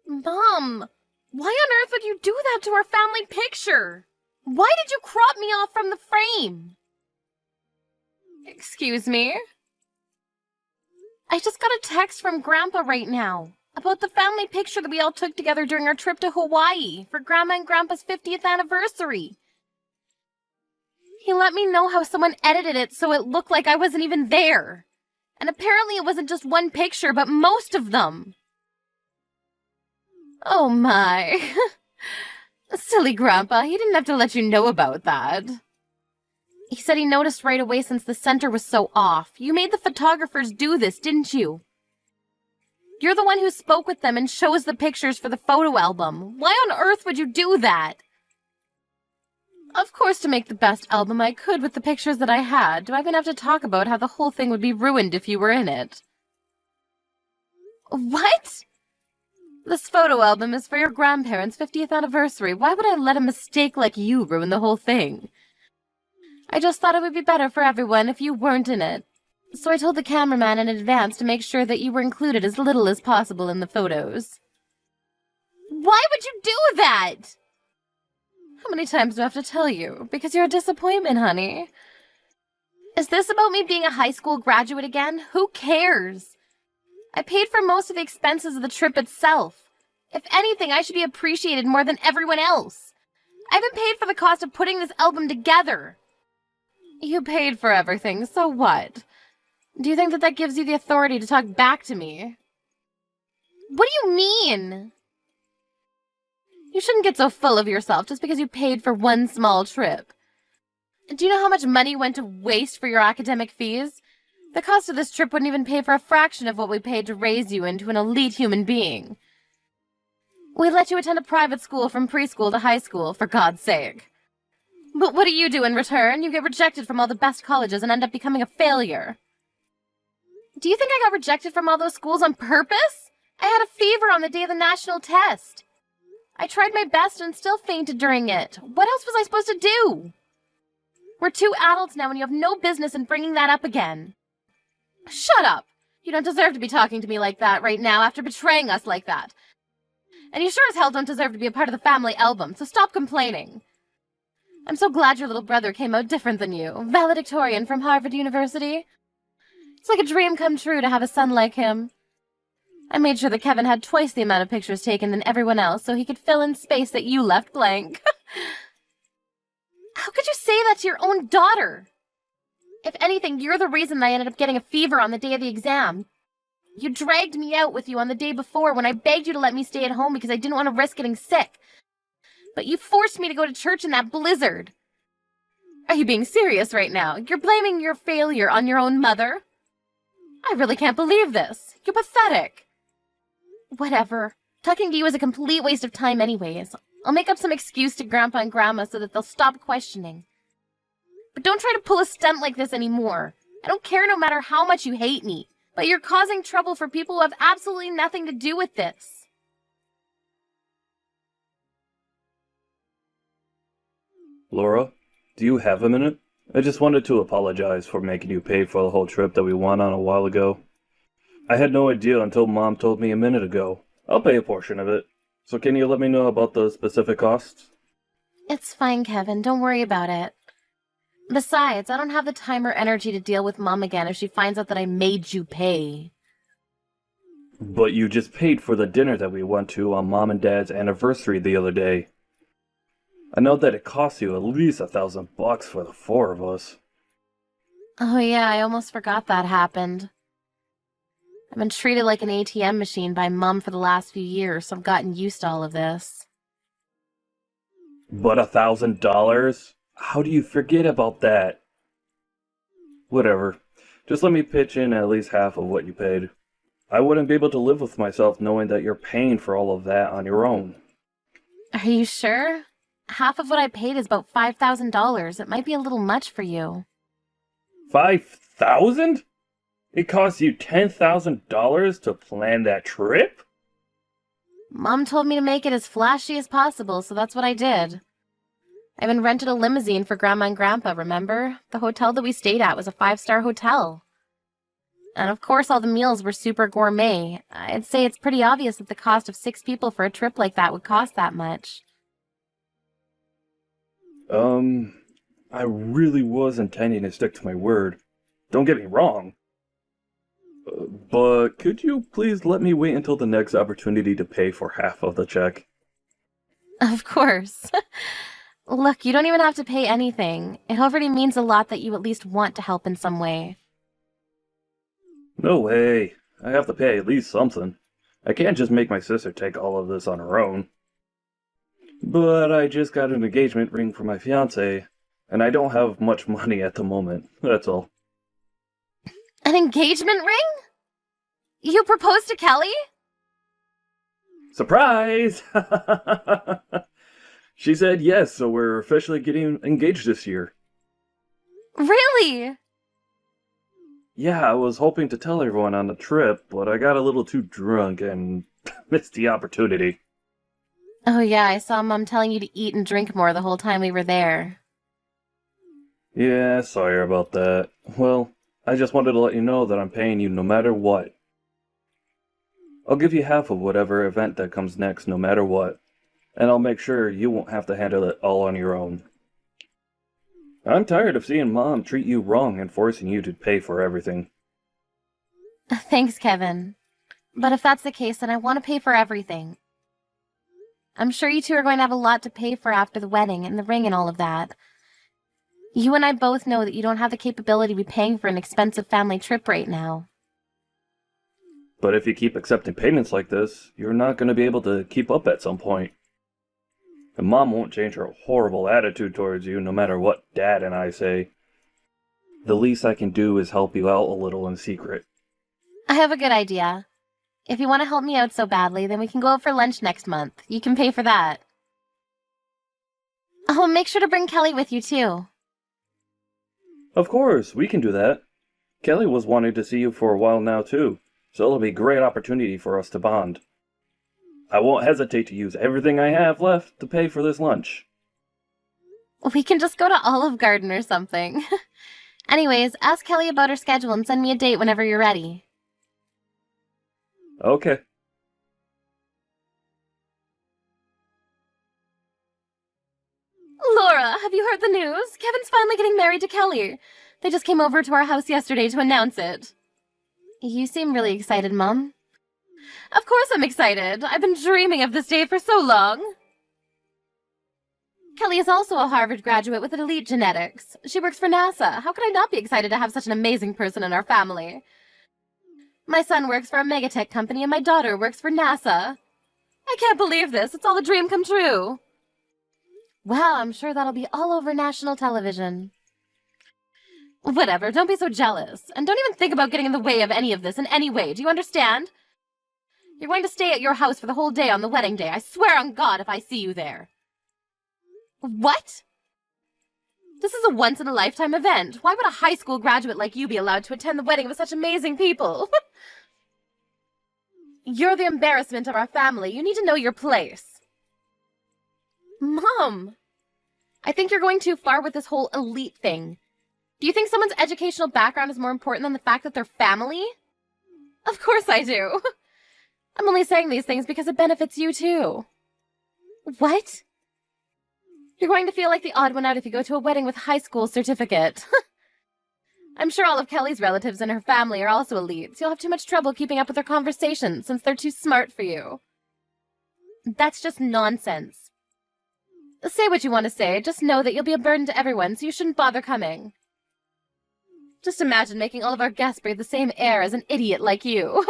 Mom, why on earth would you do that to our family picture? Why did you crop me off from the frame? Excuse me? I just got a text from Grandpa right now about the family picture that we all took together during our trip to Hawaii for Grandma and Grandpa's 50th anniversary. He let me know how someone edited it so it looked like I wasn't even there. And apparently it wasn't just one picture, but most of them. Oh my. Silly Grandpa, he didn't have to let you know about that. He said he noticed right away since the center was so off. You made the photographers do this, didn't you? You're the one who spoke with them and chose the pictures for the photo album. Why on earth would you do that? Of course, to make the best album I could with the pictures that I had. Do I even have to talk about how the whole thing would be ruined if you were in it? What? This photo album is for your grandparents' 50th anniversary. Why would I let a mistake like you ruin the whole thing? I just thought it would be better for everyone if you weren't in it. So I told the cameraman in advance to make sure that you were included as little as possible in the photos. Why would you do that? How many times do I have to tell you? Because you're a disappointment, honey. Is this about me being a high school graduate again? Who cares? I paid for most of the expenses of the trip itself. If anything, I should be appreciated more than everyone else. I haven't paid for the cost of putting this album together. You paid for everything, so what? Do you think that that gives you the authority to talk back to me? What do you mean? You shouldn't get so full of yourself just because you paid for one small trip. Do you know how much money went to waste for your academic fees? The cost of this trip wouldn't even pay for a fraction of what we paid to raise you into an elite human being. We let you attend a private school from preschool to high school, for God's sake. But what do you do in return? You get rejected from all the best colleges and end up becoming a failure. Do you think I got rejected from all those schools on purpose? I had a fever on the day of the national test. I tried my best and still fainted during it. What else was I supposed to do? We're two adults now and you have no business in bringing that up again. Shut up! You don't deserve to be talking to me like that right now after betraying us like that. And you sure as hell don't deserve to be a part of the family album, so stop complaining. I'm so glad your little brother came out different than you. Valedictorian from Harvard University. It's like a dream come true to have a son like him. I made sure that Kevin had twice the amount of pictures taken than everyone else so he could fill in space that you left blank. How could you say that to your own daughter? If anything, you're the reason I ended up getting a fever on the day of the exam. You dragged me out with you on the day before when I begged you to let me stay at home because I didn't want to risk getting sick. But you forced me to go to church in that blizzard. Are you being serious right now? You're blaming your failure on your own mother? I really can't believe this. You're pathetic. Whatever. Talking to you is a complete waste of time anyways. I'll make up some excuse to Grandpa and Grandma so that they'll stop questioning. But don't try to pull a stunt like this anymore. I don't care no matter how much you hate me. But you're causing trouble for people who have absolutely nothing to do with this. Laura, do you have a minute? I just wanted to apologize for making you pay for the whole trip that we went on a while ago. I had no idea until Mom told me a minute ago. I'll pay a portion of it. So can you let me know about the specific costs? It's fine, Kevin. Don't worry about it. Besides, I don't have the time or energy to deal with Mom again if she finds out that I made you pay. But you just paid for the dinner that we went to on Mom and Dad's anniversary the other day. I know that it cost you at least $1,000 for the four of us. Oh yeah, I almost forgot that happened. I've been treated like an ATM machine by Mom for the last few years, so I've gotten used to all of this. But $1,000? How do you forget about that? Whatever. Just let me pitch in at least half of what you paid. I wouldn't be able to live with myself knowing that you're paying for all of that on your own. Are you sure? Half of what I paid is about $5,000. It might be a little much for you. 5,000? It cost you $10,000 to plan that trip? Mom told me to make it as flashy as possible, so that's what I did. I even rented a limousine for Grandma and Grandpa, remember? The hotel that we stayed at was a 5-star hotel. And of course all the meals were super gourmet. I'd say it's pretty obvious that the cost of 6 people for a trip like that would cost that much. I really was intending to stick to my word. Don't get me wrong. But could you please let me wait until the next opportunity to pay for half of the check? Of course. Look, you don't even have to pay anything. It already means a lot that you at least want to help in some way. No way. I have to pay at least something. I can't just make my sister take all of this on her own. But I just got an engagement ring for my fiancé, and I don't have much money at the moment, that's all. An engagement ring? You proposed to Kelly? Surprise! She said yes, so we're officially getting engaged this year. Really? Yeah, I was hoping to tell everyone on the trip, but I got a little too drunk and missed the opportunity. Oh yeah, I saw Mom telling you to eat and drink more the whole time we were there. Yeah, sorry about that. Well, I just wanted to let you know that I'm paying you no matter what. I'll give you half of whatever event that comes next no matter what, and I'll make sure you won't have to handle it all on your own. I'm tired of seeing Mom treat you wrong and forcing you to pay for everything. Thanks, Kevin. But if that's the case, then I want to pay for everything. I'm sure you two are going to have a lot to pay for after the wedding and the ring and all of that. You and I both know that you don't have the capability to be paying for an expensive family trip right now. But if you keep accepting payments like this, you're not going to be able to keep up at some point. And Mom won't change her horrible attitude towards you no matter what Dad and I say. The least I can do is help you out a little in secret. I have a good idea. If you want to help me out so badly, then we can go out for lunch next month. You can pay for that. Oh, make sure to bring Kelly with you, too. Of course, we can do that. Kelly was wanting to see you for a while now, too, so it'll be a great opportunity for us to bond. I won't hesitate to use everything I have left to pay for this lunch. We can just go to Olive Garden or something. Anyways, ask Kelly about her schedule and send me a date whenever you're ready. Okay. Laura, have you heard the news? Kevin's finally getting married to Kelly. They just came over to our house yesterday to announce it. You seem really excited, Mom. Of course I'm excited. I've been dreaming of this day for so long. Kelly is also a Harvard graduate with elite genetics. She works for NASA. How could I not be excited to have such an amazing person in our family? My son works for a megatech company and my daughter works for NASA. I can't believe this. It's all a dream come true. Wow, I'm sure that'll be all over national television. Whatever, don't be so jealous. And don't even think about getting in the way of any of this in any way. Do you understand? You're going to stay at your house for the whole day on the wedding day. I swear on God if I see you there. What? This is a once-in-a-lifetime event. Why would a high school graduate like you be allowed to attend the wedding of such amazing people? You're the embarrassment of our family. You need to know your place. Mom! I think you're going too far with this whole elite thing. Do you think someone's educational background is more important than the fact that they're family? Of course I do. I'm only saying these things because it benefits you too. What? You're going to feel like the odd one out if you go to a wedding with a high school certificate. I'm sure all of Kelly's relatives and her family are also elite, so you'll have too much trouble keeping up with their conversations since they're too smart for you. That's just nonsense. Say what you want to say, just know that you'll be a burden to everyone, so you shouldn't bother coming. Just imagine making all of our guests breathe the same air as an idiot like you.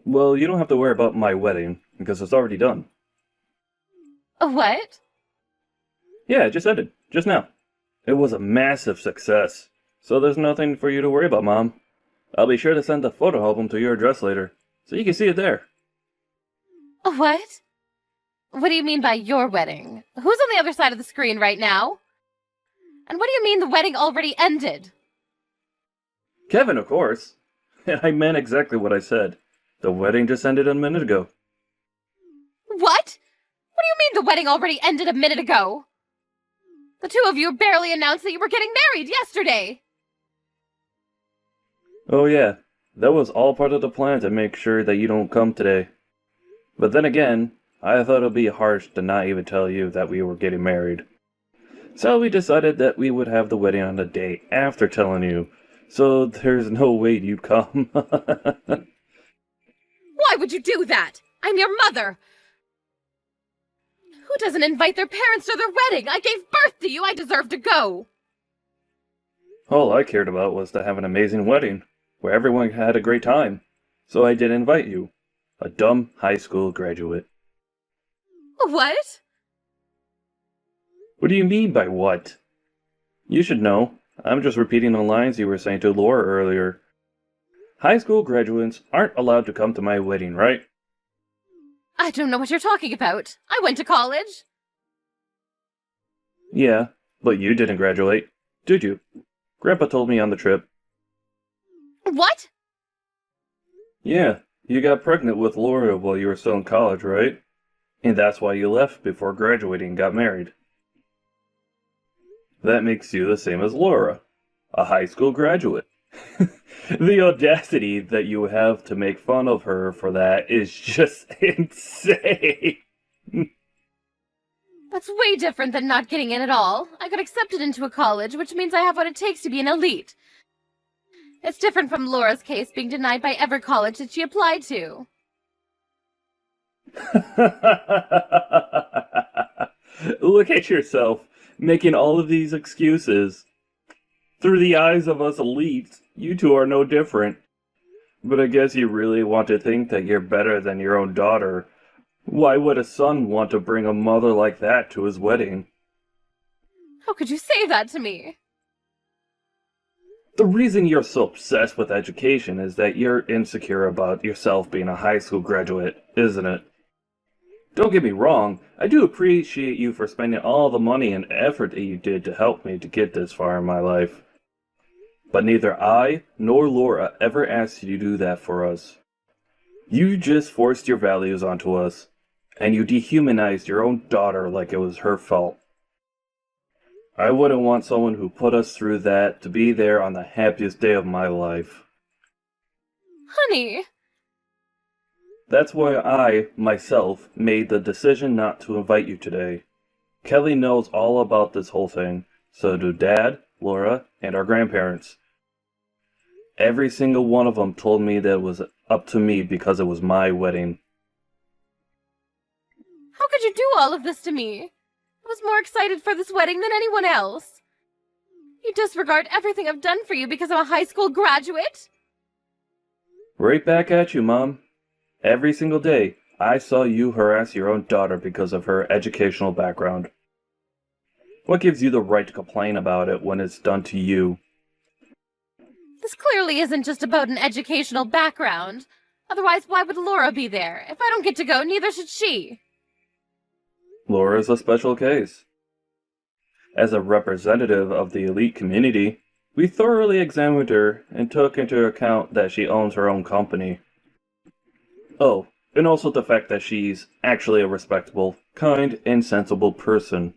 Well, you don't have to worry about my wedding, because it's already done. What? Yeah, it just ended, just now. It was a massive success, so there's nothing for you to worry about, Mom. I'll be sure to send the photo album to your address later, so you can see it there. What? What do you mean by your wedding? Who's on the other side of the screen right now? And what do you mean the wedding already ended? Kevin, of course. I meant exactly what I said. The wedding just ended a minute ago. What? What do you mean the wedding already ended a minute ago? The two of you barely announced that you were getting married yesterday. Oh yeah, that was all part of the plan to make sure that you don't come today. But then again, I thought it would be harsh to not even tell you that we were getting married. So we decided that we would have the wedding on the day after telling you, so there's no way you'd come. Why would you do that? I'm your mother! Who doesn't invite their parents to their wedding? I gave birth to you! I deserve to go! All I cared about was to have an amazing wedding, where everyone had a great time. So I did invite you. A dumb high school graduate. What? What do you mean by what? You should know. I'm just repeating the lines you were saying to Laura earlier. High school graduates aren't allowed to come to my wedding, right? I don't know what you're talking about. I went to college. Yeah, but you didn't graduate, did you? Grandpa told me on the trip. What? Yeah, you got pregnant with Laura while you were still in college, right? And that's why you left before graduating and got married. That makes you the same as Laura, a high school graduate. The audacity that you have to make fun of her for that is just insane. That's way different than not getting in at all. I got accepted into a college, which means I have what it takes to be an elite. It's different from Laura's case being denied by every college that she applied to. Look at yourself, making all of these excuses. Through the eyes of us elites, you two are no different. But I guess you really want to think that you're better than your own daughter. Why would a son want to bring a mother like that to his wedding? How could you say that to me? The reason you're so obsessed with education is that you're insecure about yourself being a high school graduate, isn't it? Don't get me wrong, I do appreciate you for spending all the money and effort that you did to help me to get this far in my life. But neither I nor Laura ever asked you to do that for us. You just forced your values onto us, and you dehumanized your own daughter like it was her fault. I wouldn't want someone who put us through that to be there on the happiest day of my life. Honey! That's why I, myself, made the decision not to invite you today. Kelly knows all about this whole thing, so do Dad, Laura, and our grandparents. Every single one of them told me that it was up to me because it was my wedding. How could you do all of this to me? I was more excited for this wedding than anyone else. You disregard everything I've done for you because I'm a high school graduate? Right back at you, Mom. Every single day, I saw you harass your own daughter because of her educational background. What gives you the right to complain about it when it's done to you? This clearly isn't just about an educational background. Otherwise, why would Laura be there? If I don't get to go, neither should she. Laura's a special case. As a representative of the elite community, we thoroughly examined her and took into account that she owns her own company. Oh, and also the fact that she's actually a respectable, kind, and sensible person.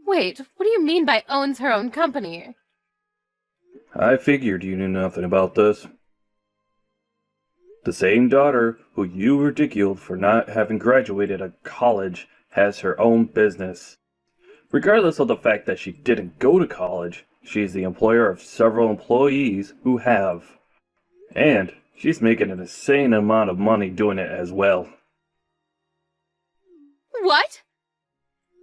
Wait, what do you mean by owns her own company? I figured you knew nothing about this. The same daughter who you ridiculed for not having graduated a college has her own business. Regardless of the fact that she didn't go to college, she's the employer of several employees who have. And she's making an insane amount of money doing it as well. What?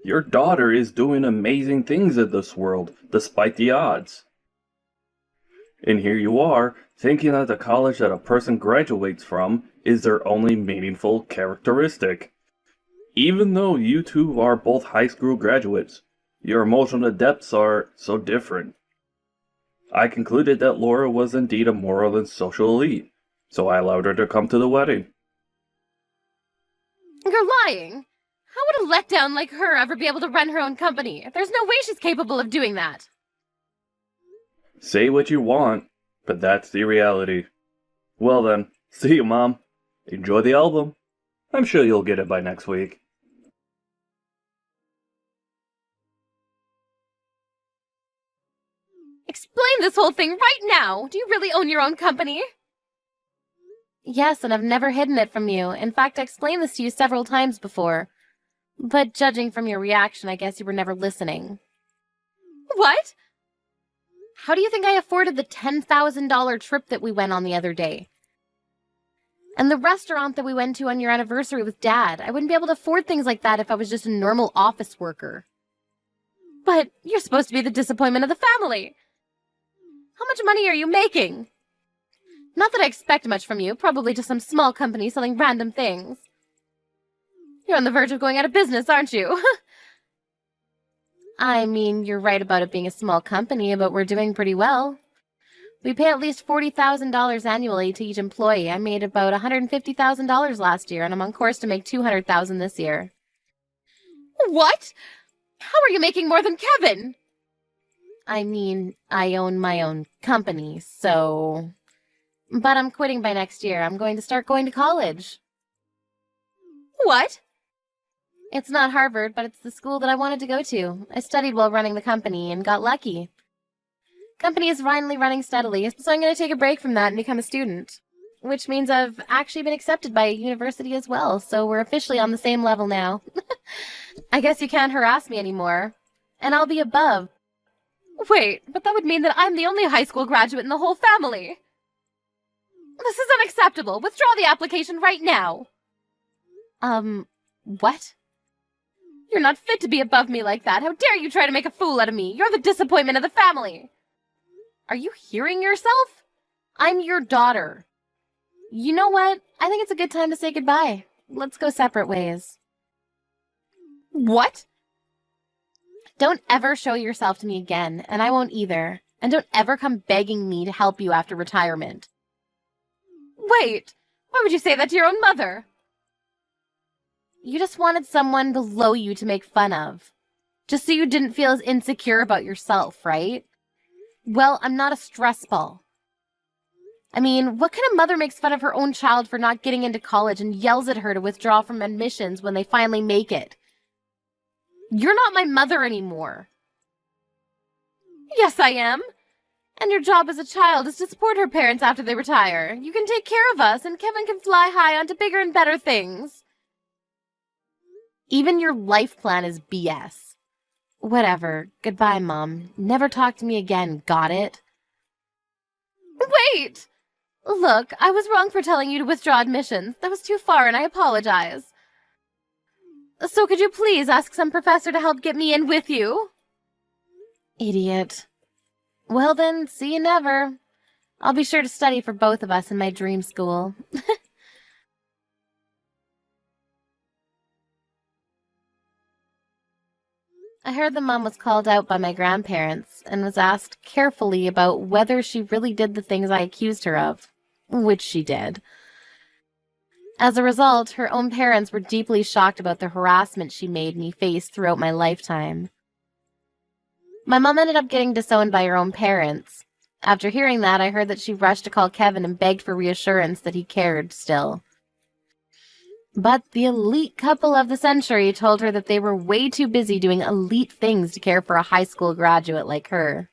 Your daughter is doing amazing things in this world, despite the odds. And here you are, thinking that the college that a person graduates from is their only meaningful characteristic. Even though you two are both high school graduates, your emotional depths are so different. I concluded that Laura was indeed a moral and social elite, so I allowed her to come to the wedding. You're lying. How would a letdown like her ever be able to run her own company? There's no way she's capable of doing that. Say what you want, but that's the reality. Well then, see you, Mom. Enjoy the album. I'm sure you'll get it by next week. Explain this whole thing right now. Do you really own your own company? Yes, and I've never hidden it from you. In fact, I explained this to you several times before. But judging from your reaction, I guess you were never listening. What? How do you think I afforded the $10,000 trip that we went on the other day? And the restaurant that we went to on your anniversary with Dad. I wouldn't be able to afford things like that if I was just a normal office worker. But you're supposed to be the disappointment of the family. How much money are you making? Not that I expect much from you, probably just some small company selling random things. You're on the verge of going out of business, aren't you? I mean, you're right about it being a small company, but we're doing pretty well. We pay at least $40,000 annually to each employee. I made about $150,000 last year, and I'm on course to make $200,000 this year. What? How are you making more than Kevin? I mean, I own my own company, so... But I'm quitting by next year. I'm going to start going to college. What? It's not Harvard, but it's the school that I wanted to go to. I studied while running the company and got lucky. Company is finally running steadily, so I'm going to take a break from that and become a student. Which means I've actually been accepted by a university as well, so we're officially on the same level now. I guess you can't harass me anymore. And I'll be above. Wait, but that would mean that I'm the only high school graduate in the whole family. This is unacceptable. Withdraw the application right now. What? You're not fit to be above me like that. How dare you try to make a fool out of me? You're the disappointment of the family. Are you hearing yourself? I'm your daughter. You know what? I think it's a good time to say goodbye. Let's go separate ways. What? Don't ever show yourself to me again, and I won't either. And don't ever come begging me to help you after retirement. Wait, why would you say that to your own mother? You just wanted someone below you to make fun of. Just so you didn't feel as insecure about yourself, right? Well, I'm not a stress ball. I mean, what kind of mother makes fun of her own child for not getting into college and yells at her to withdraw from admissions when they finally make it? You're not my mother anymore. Yes, I am. And your job as a child is to support her parents after they retire. You can take care of us, and Kevin can fly high onto bigger and better things. Even your life plan is BS. Whatever. Goodbye, Mom. Never talk to me again, got it? Wait! Look, I was wrong for telling you to withdraw admissions. That was too far, and I apologize. So could you please ask some professor to help get me in with you? Idiot. Well then, see you never. I'll be sure to study for both of us in my dream school. I heard the mom was called out by my grandparents and was asked carefully about whether she really did the things I accused her of, which she did. As a result, her own parents were deeply shocked about the harassment she made me face throughout my lifetime. My mom ended up getting disowned by her own parents. After hearing that, I heard that she rushed to call Kevin and begged for reassurance that he cared still. But the elite couple of the century told her that they were way too busy doing elite things to care for a high school graduate like her.